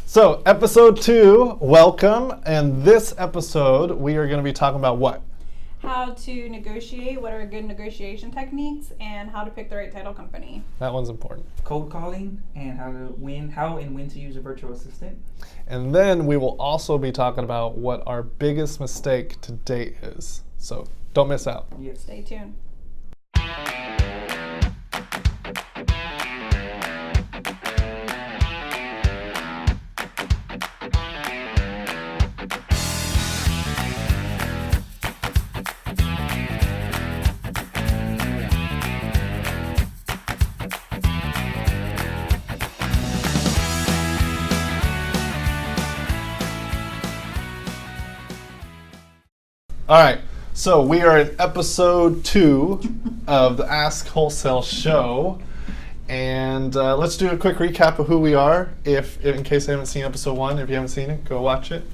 So, episode 2, welcome. And this episode, we are going to be talking about what? How to negotiate, what are good negotiation techniques, and how to pick the right title company. That one's important. Cold calling, and how and when to use a virtual assistant. And then we will also be talking about what our biggest mistake to date is. So, don't miss out. Yes. Stay tuned. All right, so we are in episode 2 of the Ask Wholesale show. And let's do a quick recap of who we are, in case you haven't seen episode 1. If you haven't seen it, go watch it.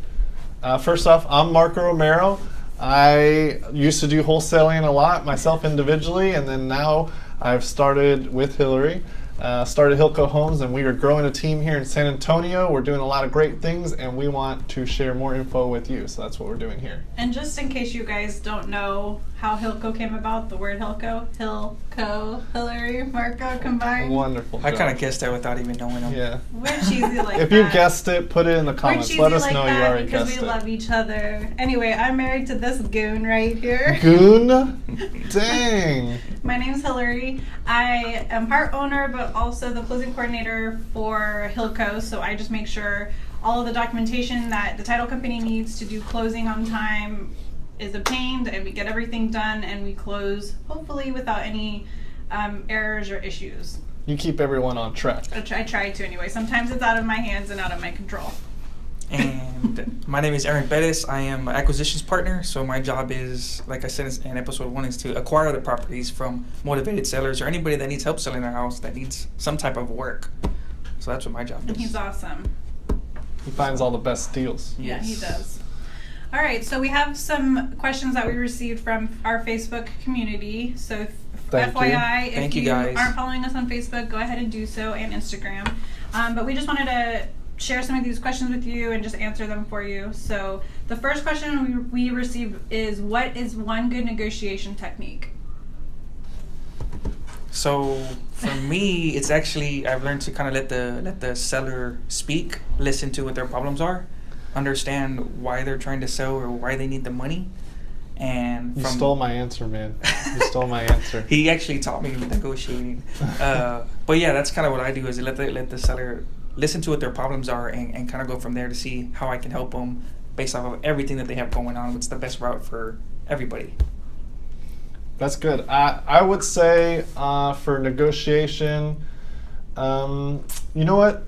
First off, I'm Marco Romero. I used to do wholesaling a lot myself individually, and then now I've started with Hillary. Started Hilco Homes, and we are growing a team here in San Antonio. We're doing a lot of great things, and we want to share more info with you. So that's what we're doing here. And just in case you guys don't know how Hilco came about, the word Hilco, Hillary, Marco combined. Wonderful. I kind of guessed that without even knowing them. Yeah. We're cheesy like If that. you guessed it, put it in the We're comments. cheesy Let us like know that you already because guessed we it. love each other. Anyway, I'm married to this goon right here. Goon? Dang. My name's Hillary. I am part owner, but also the closing coordinator for Hilco. So I just make sure all of the documentation that the title company needs to do closing on time is obtained, and we get everything done, and we close hopefully without any errors or issues. You keep everyone on track. I try to anyway. Sometimes it's out of my hands and out of my control. And my name is Perez. I am an acquisitions partner. So my job is, like I said in episode 1, is to acquire the properties from motivated sellers or anybody that needs help selling their house that needs some type of work. So that's what my job And is. he's awesome. He finds all the best deals. Yeah, he Yes. does. All right, so we have some questions that we received from our Facebook community. So Thank you. FYI, if Thank you, you guys. aren't following us on Facebook, go ahead and do so, and Instagram. But we just wanted to share some of these questions with you and just answer them for you. So the first question we received is, what is one good negotiation technique? So for me, it's actually, I've learned to kind of let the seller speak, listen to what their problems are, understand why they're trying to sell or why they need the money. And You stole my answer, man. You stole my answer. He actually taught me negotiating. But yeah, that's kind of what I do, is let the seller listen to what their problems are and kind of go from there to see how I can help them based off of everything that they have going on. What's the best route for everybody? That's good. I would say for negotiation, you know what?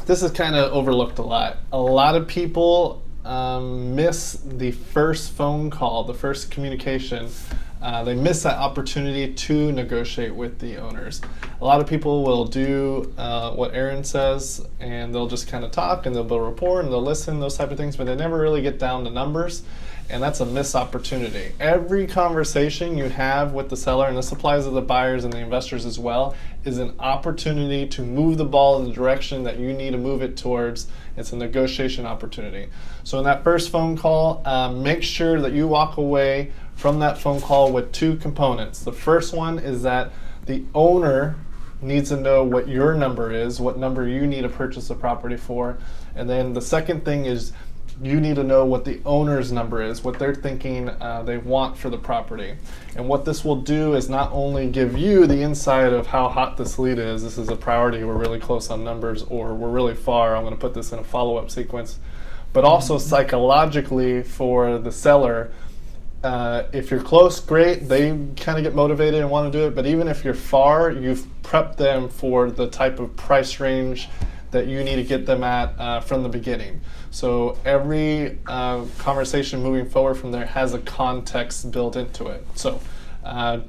This is kind of overlooked a lot. A lot of people miss the first phone call, the first communication. They miss that opportunity to negotiate with the owners. A lot of people will do what Aaron says, and they'll just kind of talk, and they'll build rapport, and they'll listen, those type of things, but they never really get down to numbers, and that's a missed opportunity. Every conversation you have with the seller, and this applies to the buyers and the investors as well, is an opportunity to move the ball in the direction that you need to move it towards. It's a negotiation opportunity. So in that first phone call, make sure that you walk away from that phone call with 2 components. The first one is that the owner needs to know what your number is, what number you need to purchase the property for. And then the second thing is you need to know what the owner's number is, what they're thinking they want for the property. And what this will do is not only give you the insight of how hot this lead is, this is a priority, we're really close on numbers, or we're really far, I'm going to put this in a follow-up sequence, but also psychologically for the seller. If you're close, great, they kind of get motivated and want to do it, but even if you're far, you've prepped them for the type of price range that you need to get them at from the beginning. So every conversation moving forward from there has a context built into it. So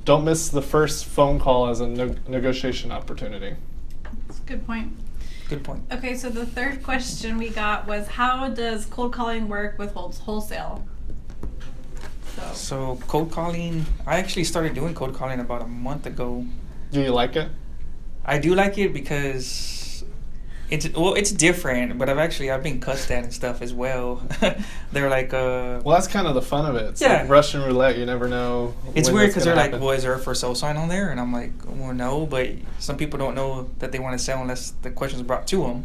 don't miss the first phone call as a negotiation opportunity. That's a good point. Good point. Okay, so the third question we got was, how does cold calling work with wholesale? So cold calling, I actually started doing cold calling about a month ago. Do you like it? I do like it because It's different, but I've been cussed at and stuff as well. They're like, Well, that's kind of the fun of it. It's Yeah. like Russian roulette. You never know. it's when weird that's because gonna they're like, happen. well, is there a for sale sign on there? And I'm like, well, no, but some people don't know that they want to sell unless the question's brought to them.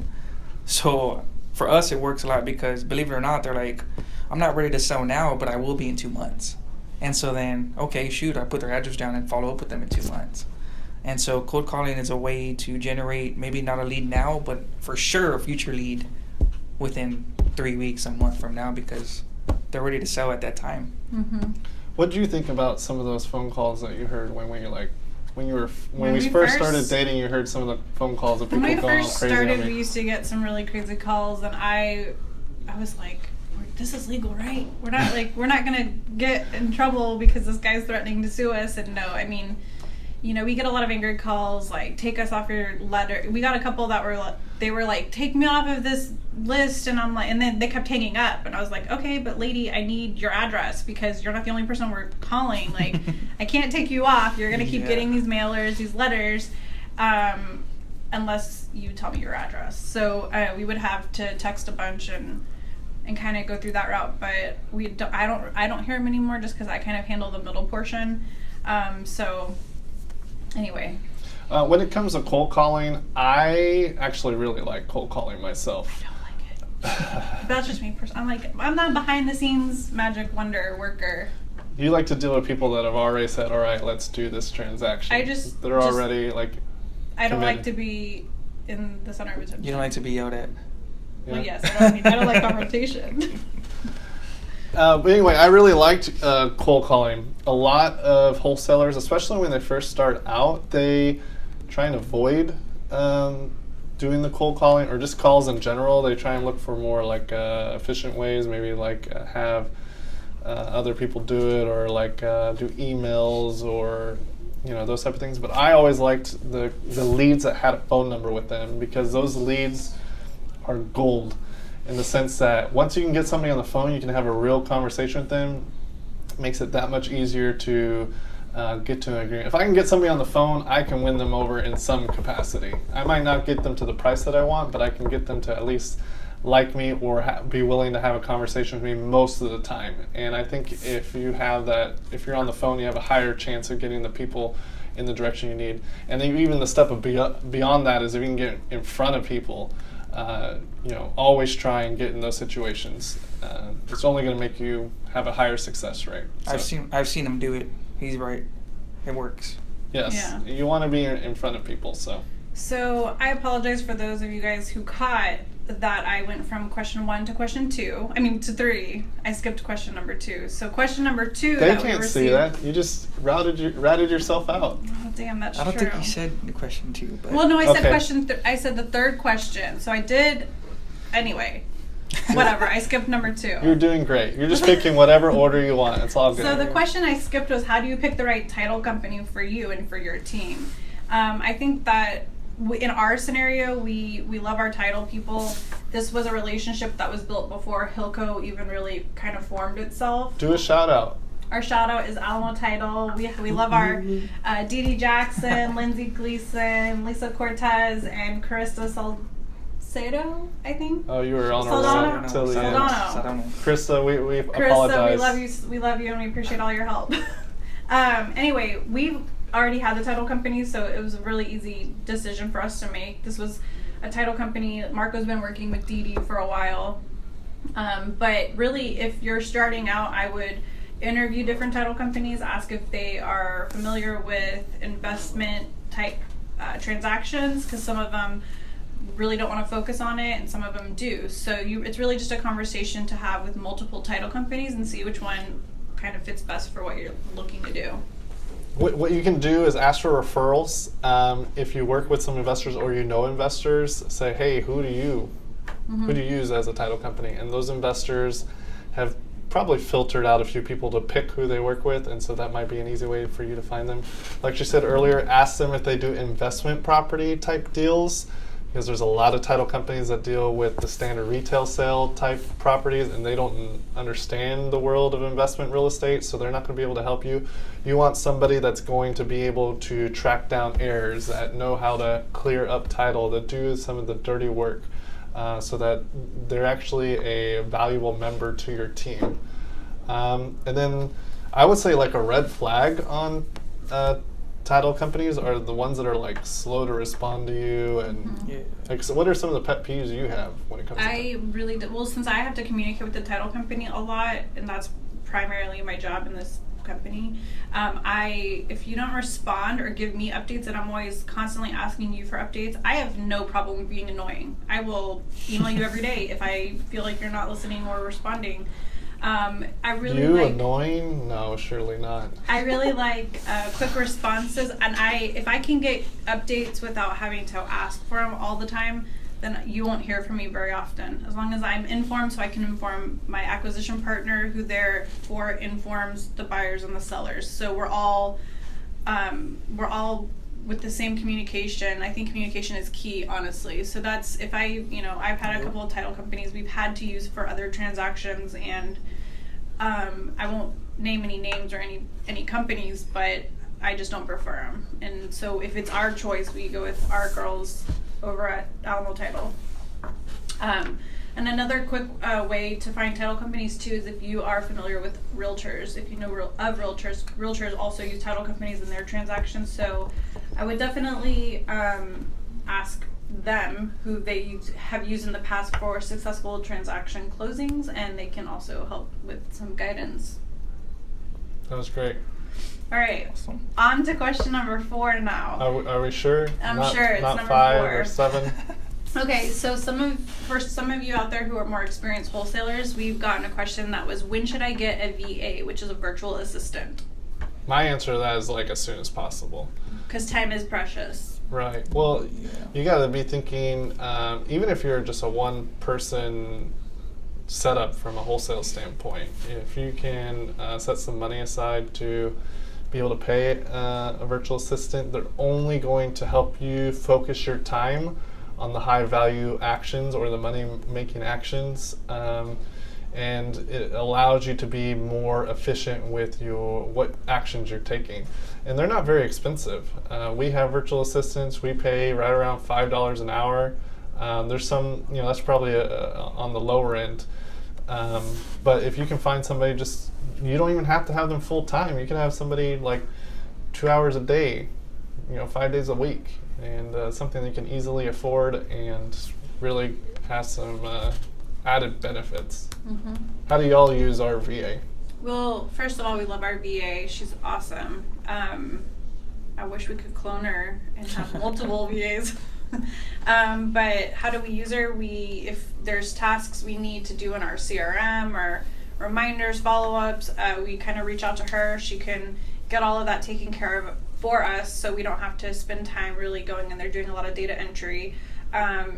So for us, it works a lot because, believe it or not, they're like, I'm not ready to sell now, but I will be in 2 months. And so then, okay, shoot, I put their address down and follow up with them in 2 months. And so cold calling is a way to generate maybe not a lead now, but for sure a future lead within 3 weeks, a month from now, because they're ready to sell at that time. Mm-hmm. What do you think about some of those phone calls that you heard when When we we first first- started dating? You heard some of the phone calls of When people we going first crazy started, on we me. used to get some really crazy calls, and I was like, "This is legal, right? We're not gonna get in trouble because this guy's threatening to sue us." And no, I mean, we get a lot of angry calls, like, take us off your letter. We got a couple that were like, take me off of this list, and I'm like, and then they kept hanging up, and I was like, okay, but lady, I need your address because you're not the only person we're calling. Like, I can't take you off. You're gonna keep Yeah. getting these mailers, these letters, unless you tell me your address. So we would have to text a bunch and kind of go through that route, but I don't hear them anymore just because I kind of handle the middle portion. So anyway. When it comes to cold calling, I actually really like cold calling myself. I don't like it. That's just me personally. I'm not behind the scenes magic wonder worker. You like to deal with people that have already said, all right, let's do this transaction. They're already like I don't like committed. to be in the center of attention. You don't like to be yelled at. Well, Yeah. yes, I don't like confrontation. But anyway, I really liked cold calling. A lot of wholesalers, especially when they first start out, they try and avoid doing the cold calling or just calls in general. They try and look for more like efficient ways, maybe like have other people do it, or like do emails, or those type of things. But I always liked the leads that had a phone number with them, because those leads are gold, in the sense that once you can get somebody on the phone, you can have a real conversation with them. It makes it that much easier to get to an agreement. If I can get somebody on the phone, I can win them over in some capacity. I might not get them to the price that I want, but I can get them to at least like me or be willing to have a conversation with me most of the time. And I think if you have that, if you're on the phone, you have a higher chance of getting the people in the direction you need. And then even the step of beyond that is if you can get in front of people, always try and get in those situations. It's only going to make you have a higher success rate. So, I've seen him do it. He's right. It works. yes, Yeah. you want to be in front of people. So I apologize for those of you guys who caught that I went from question 1 to question 2. I mean to 3. I skipped question number 2. So question number 2. They that we can't see received- that. You just ratted yourself out. Oh damn, that's I don't true. think he said the question 2, but Well, no, I said Okay. question. I said the third question. So I did. Anyway, whatever. I skipped number 2. You're doing great. You're just picking whatever order you want. It's all good. So the question I skipped was, how do you pick the right title company for you and for your team? I think that in our scenario, we love our title people. This was a relationship that was built before Hilco even really kind of formed itself. Do a shout out. Our shout out is Alamo Title. We love our Dee Dee Jackson, Lindsay Gleason, Lisa Cortez, and Carissa Salcedo, I think. Oh, you were on Soldano. our till the end. Soldano. Krista, we Carissa, apologize. we love you, and we appreciate all your help. Anyway, we've already had the title company, so it was a really easy decision for us to make. This was a title company. Marco's been working with Dee Dee for a while. But really, if you're starting out, I would interview different title companies, ask if they are familiar with investment type transactions, because some of them really don't want to focus on it and some of them do. So it's really just a conversation to have with multiple title companies and see which one kind of fits best for what you're looking to do. What you can do is ask for referrals. If you work with some investors or you know investors, say, hey, who do you use as a title company? And those investors have probably filtered out a few people to pick who they work with, and so that might be an easy way for you to find them. Like you said earlier, ask them if they do investment property type deals, because there's a lot of title companies that deal with the standard retail sale type properties, and they don't understand the world of investment real estate, so they're not going to be able to help you. You want somebody that's going to be able to track down errors, that know how to clear up title, that do some of the dirty work, so that they're actually a valuable member to your team. And then I would say like a red flag on title companies are the ones that are like slow to respond to you, and Yeah. like, so what are some of the pet peeves you have when it comes to I really do. Well, since I have to communicate with the title company a lot, and that's primarily my job in this company, if you don't respond or give me updates and I'm always constantly asking you for updates, I have no problem with being annoying. I will email you every day if I feel like you're not listening or responding. I really you like annoying? No, surely not. I really like quick responses, and if I can get updates without having to ask for them all the time, then you won't hear from me very often. As long as I'm informed, so I can inform my acquisition partner, who therefore informs the buyers and the sellers. So we're all with the same communication. I think communication is key, honestly. So that's, if I've had a couple of title companies we've had to use for other transactions, and I won't name any names or any companies, but I just don't prefer them. And so if it's our choice, we go with our girls over at Alamo Title. And another quick way to find title companies too is if you are familiar with realtors. If you know of realtors, realtors also use title companies in their transactions. So I would definitely ask them who they have used in the past for successful transaction closings, and they can also help with some guidance. That was great. All right, Awesome. on to question number 4 now. Are we sure? I'm Not- sure it's not number 5 4. or 7. Okay, so for some of you out there who are more experienced wholesalers, we've gotten a question that was, when should I get a VA, which is a virtual assistant? My answer to that is like as soon as possible. Because time is precious. Right. Well, Yeah. you got to be thinking, even if you're just a one-person setup from a wholesale standpoint, if you can set some money aside to be able to pay a virtual assistant, they're only going to help you focus your time on the high-value actions or the money-making actions, and it allows you to be more efficient with what actions you're taking. And they're not very expensive. We have virtual assistants. We pay right around $5 an hour. There's some, that's probably on the lower end. But if you can find somebody, you don't even have to have them full time. You can have somebody like 2 hours a day, 5 days a week, and something that you can easily afford and really has some added benefits. Mm-hmm. How do y'all use our VA? Well, first of all, we love our VA. She's awesome. I wish we could clone her and have multiple VAs. But how do we use her? If there's tasks we need to do in our CRM or reminders, follow-ups, we kind of reach out to her. She can get all of that taken care of for us, so we don't have to spend time really going in there doing a lot of data entry.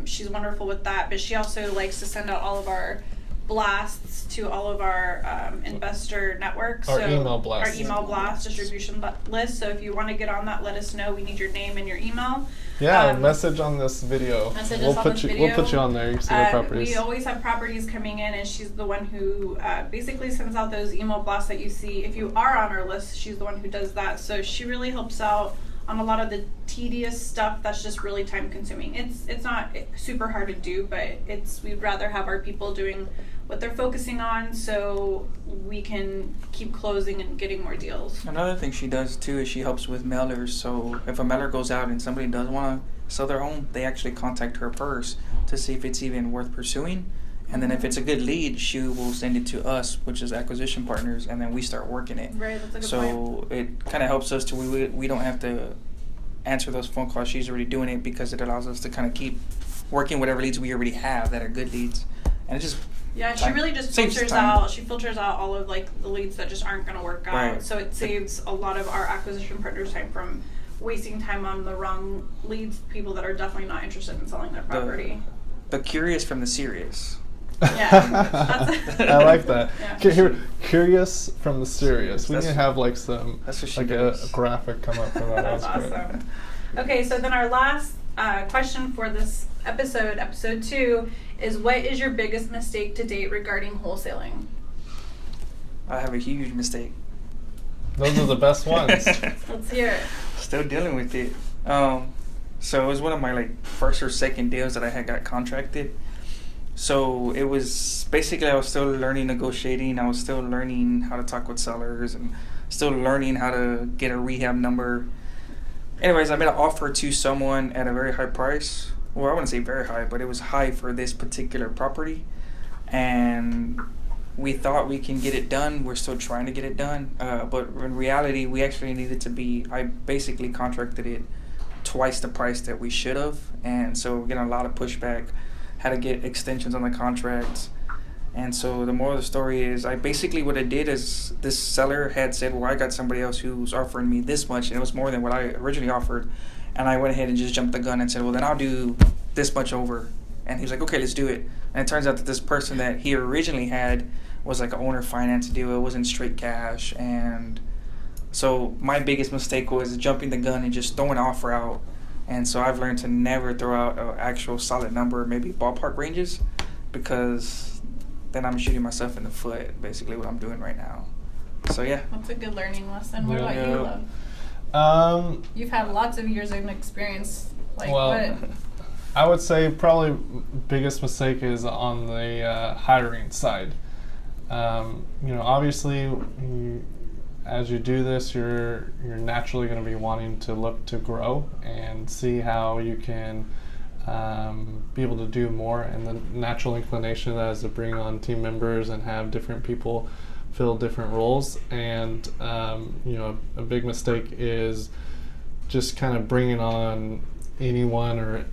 She's wonderful with that, but she also likes to send out all of our blasts to all of our investor networks. Our email blasts. Our email blast distribution list. So if you want to get on that, let us know. We need your name and your email. Yeah, message on this video. Message We'll us on put this you. video. We'll put you on there. You can see our properties. We always have properties coming in, and she's the one who basically sends out those email blasts that you see. If you are on our list, she's the one who does that. So she really helps out on a lot of the tedious stuff that's just really time consuming. It's not super hard to do, but we'd rather have our people doing what they're focusing on, so we can keep closing and getting more deals. Another thing she does too is she helps with mailers. So if a mailer goes out and somebody does want to sell their home, they actually contact her first to see if it's even worth pursuing. And then if it's a good lead, she will send it to us, which is acquisition partners, and then we start working it. Right, that's a good point. So it kind of helps us to we don't have to answer those phone calls. She's already doing it because it allows us to kind of keep working whatever leads we already have that are good leads. And it just Yeah, she really just saves filters time. out. She filters out all of the leads that just aren't going to work out. Right. So it saves a lot of our acquisition partners time from wasting time on the wrong leads, people that are definitely not interested in selling their property. The curious from the serious. Yeah, I like that. Yeah. Curious from the serious. We need to That's- have some that's what she a does. graphic come up for that. That's That's great. awesome. Okay, so then our last question for this episode 2, is what is your biggest mistake to date regarding wholesaling? I have a huge mistake. Those are the best ones. Let's hear it. Still dealing with it. So it was one of my like first or second deals that I had got contracted. So it was basically, I was still learning negotiating. I was still learning how to talk with sellers and still learning how to get a rehab number. Anyways, I made an offer to someone at a very high price. Well, I wouldn't say very high, but it was high for this particular property. And we thought we can get it done. We're still trying to get it done. But in reality, we actually needed to be, I basically contracted it twice the price that we should have. And so we're getting a lot of pushback, had to get extensions on the contracts. And so the moral of the story is, what I did is, this seller had said, well, I got somebody else who's offering me this much, and it was more than what I originally offered. And I went ahead and just jumped the gun and said, well, then I'll do this much over. And he was like, okay, let's do it. And it turns out that this person that he originally had was like an owner finance deal. It wasn't straight cash. And so my biggest mistake was jumping the gun and just throwing an offer out. And so I've learned to never throw out an actual solid number, maybe ballpark ranges, because then I'm shooting myself in the foot, basically what I'm doing right now. So yeah. That's a good learning lesson. What about you, Love? You've had lots of years of experience. Like what? I would say probably biggest mistake is on the hiring side. Obviously, as you do this, you're naturally going to be wanting to look to grow and see how you can be able to do more, and the natural inclination of that is to bring on team members and have different people fill different roles. And a big mistake is just kind of bringing on anyone or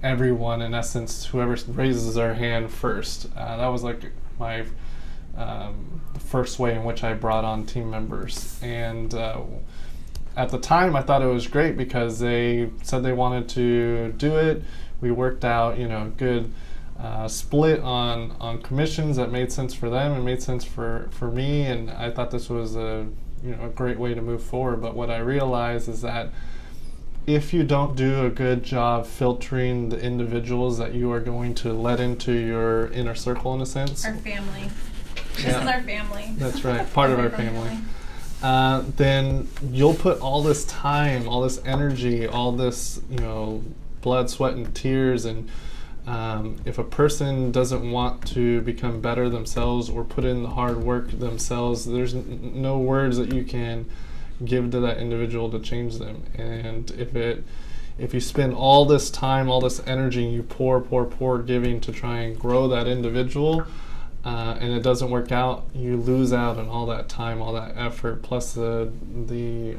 everyone, in essence, whoever raises their hand first. That was like my first way in which I brought on team members. And at the time, I thought it was great because they said they wanted to do it. We worked out, good split on commissions that made sense for them and made sense for me. And I thought this was a great way to move forward. But what I realized is that if you don't do a good job filtering the individuals that you are going to let into your inner circle, in a sense. Our family. This is our family. That's right, part of our family. Then you'll put all this time, all this energy, all this, blood, sweat, and tears. And if a person doesn't want to become better themselves or put in the hard work themselves, there's no words that you can give to that individual to change them. And if you spend all this time, all this energy, and you pour giving to try and grow that individual, and it doesn't work out, you lose out on all that time, all that effort, plus the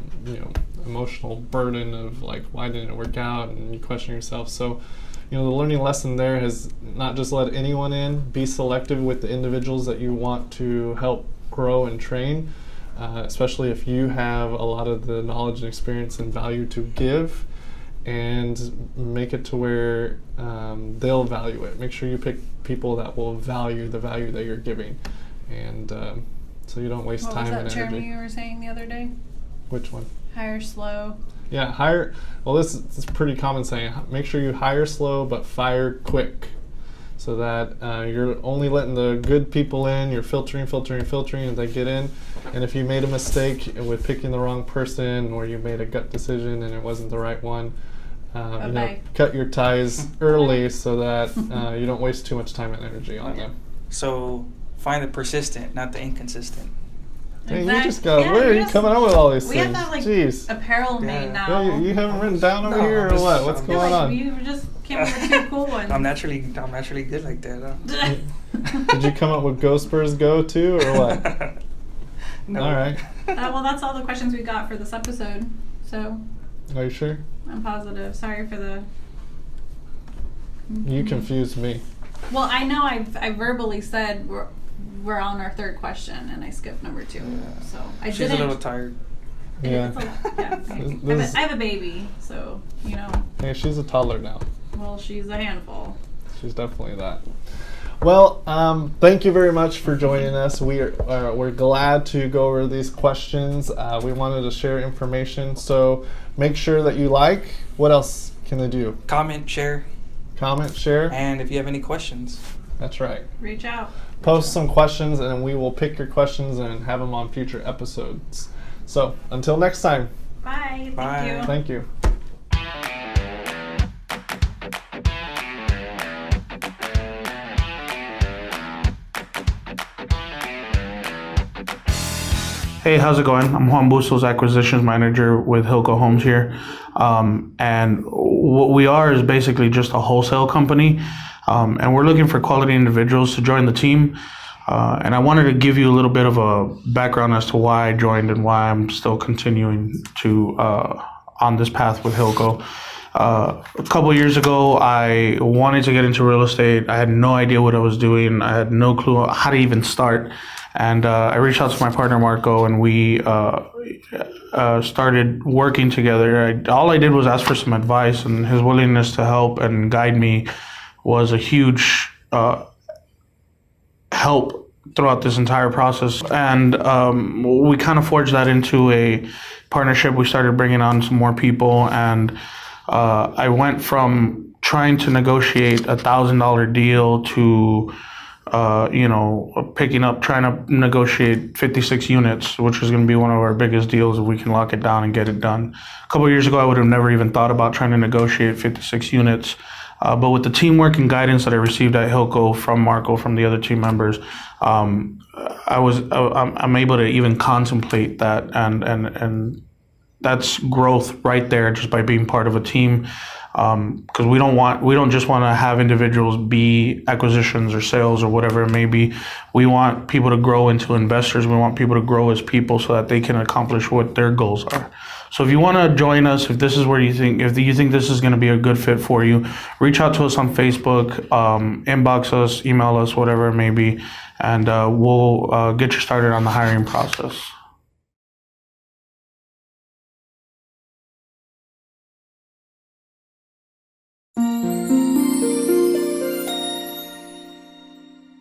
emotional burden of like, why didn't it work out, and you question yourself. So the learning lesson there has not just let anyone in, be selective with the individuals that you want to help grow and train, especially if you have a lot of the knowledge and experience and value to give, and make it to where they'll value it. Make sure you pick people that will value the value that you're giving, and so you don't waste time and energy. What was that term you were saying the other day? Which one? Hire slow. Yeah, hire. Well, this is pretty common saying. Make sure you hire slow but fire quick, so that you're only letting the good people in. You're filtering, and they get in. And if you made a mistake with picking the wrong person, or you made a gut decision and it wasn't the right one, cut your ties early so that you don't waste too much time and energy on them. So find the persistent, not the inconsistent. Hey, you just got, where are you coming up with all these things? We have that Jeez. apparel made now. Yeah, you haven't written down over here or what? What's going on? You just came up with 2 cool ones. I'm naturally good like that. Huh? Did you come up with Go Spurs Go too, or what? No. All right. Well, that's all the questions we got for this episode. So. Are you sure? I'm positive. Sorry for the. You confused me. Well, I know I verbally said we're on our 3rd question, and I skipped number 2. So I She's didn't. a little tired. Yeah. I have a baby, so Hey, she's a toddler now. Well, she's a handful. She's definitely that. Well, thank you very much for joining us. We're glad to go over these questions. We wanted to share information, so make sure that you like. What else can they do? Comment, share, Comment, share. and if you have any questions. That's right. Reach out. Post some questions, and we will pick your questions and have them on future episodes. So until next time, Bye. Thank Bye. you. thank you. Hey, how's it going? I'm Juan Bustos, Acquisitions Manager with Hilco Homes here. And what we are is basically just a wholesale company. And we're looking for quality individuals to join the team. And I wanted to give you a little bit of a background as to why I joined and why I'm still continuing to on this path with Hilco. A couple of years ago, I wanted to get into real estate. I had no idea what I was doing. I had no clue how to even start. And I reached out to my partner, Marco, and we started working together. All I did was ask for some advice, and his willingness to help and guide me was a huge help throughout this entire process. And we kind of forged that into a partnership. We started bringing on some more people, and I went from trying to negotiate $1,000 deal to trying to negotiate 56 units, which is going to be one of our biggest deals if we can lock it down and get it done. A couple of years ago, I would have never even thought about trying to negotiate 56 units. But with the teamwork and guidance that I received at Hilco from Marco, from the other team members, I'm able to even contemplate that, and that's growth right there just by being part of a team. Because we don't just want to have individuals be acquisitions or sales or whatever it may be. We want people to grow into investors. We want people to grow as people so that they can accomplish what their goals are. So if you want to join us, if this is where you think this is going to be a good fit for you, reach out to us on Facebook, inbox us, email us, whatever it may be, and we'll get you started on the hiring process.